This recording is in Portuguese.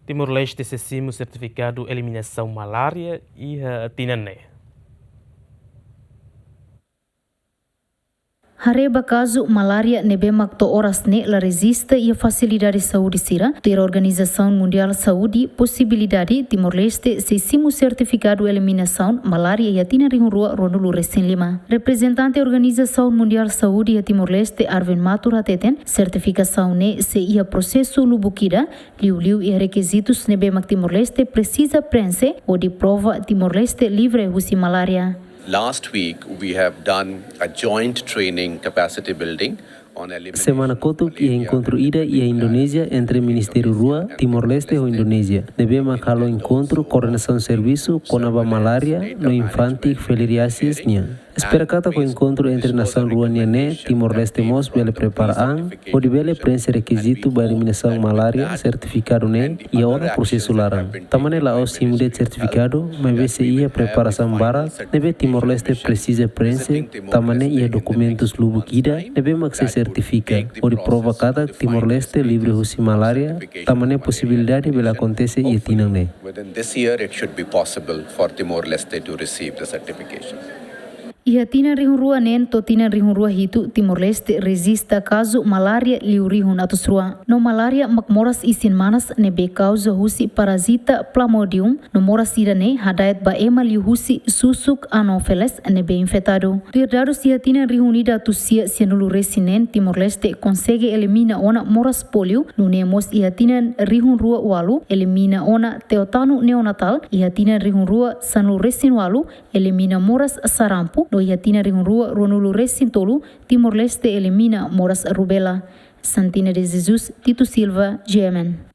Timor-Leste acessimo certificado eliminação malária e tinané. Hareba caso malária nebe makto horas ne la resista e a facilidade de saúde sira ter a Organização Mundial de Saúde possibilidade Timor-Leste se simo certificado eliminação malária e a tina rua ronulu recém lima. Representante da Organização Mundial de Saúde e Timor-Leste Arvin Matura teten certificação ne se ia processo lubukida liu e requisitos nebe mak Timor-Leste precisa prense ou de prova Timor-Leste livre husi malária. Last week, we have done a joint training capacity building on elimination. Semana kotuk ia encontro ida ia Indonésia entre Ministério Rua, Timor-Leste ou Indonésia. Deve makalo encontro coordenação serviço com a malária no infante filariasis nia. Espera kata ko encontro entre nação Rua Niané, Timor-Leste mos bele preparaan, o de bele prensa requisito para eliminação malária certificado ne e a hora processo larang. Tamane la o simude certificado, mas vese ia preparação bara, nebe Timor-Leste precisa prensa, tamane ia documentos lubukida, nebe mak se certifica, o de prova kata Timor-Leste livre husi malária, tamane possibilidade bela acontece e tinang ne. Within this year, it should be possible for Timor-Leste to receive the certification. Ia tina rihun rua nen to tina rihun rua hitu Timor-Leste resista caso malária liu rihun atus rua. No malária makmoras isin manas nebe causa husi parasita Plasmodium no moras irane hadayat ba ema liu husi susuk anopheles nebe infectado. Tuirdados ia tina rihun ida tusia sianulu resinen Timor-Leste consegue elimina ona moras polio no nemos ia tina rihun rua walu elimina ona teotanu neonatal ia tina rihun rua sanlu resin walu elimina moras sarampu no ia tina rihun rua ronulu resin tolu Timor-Leste elimina moras rubella. Santina de Jesus, Tito Silva, GMN.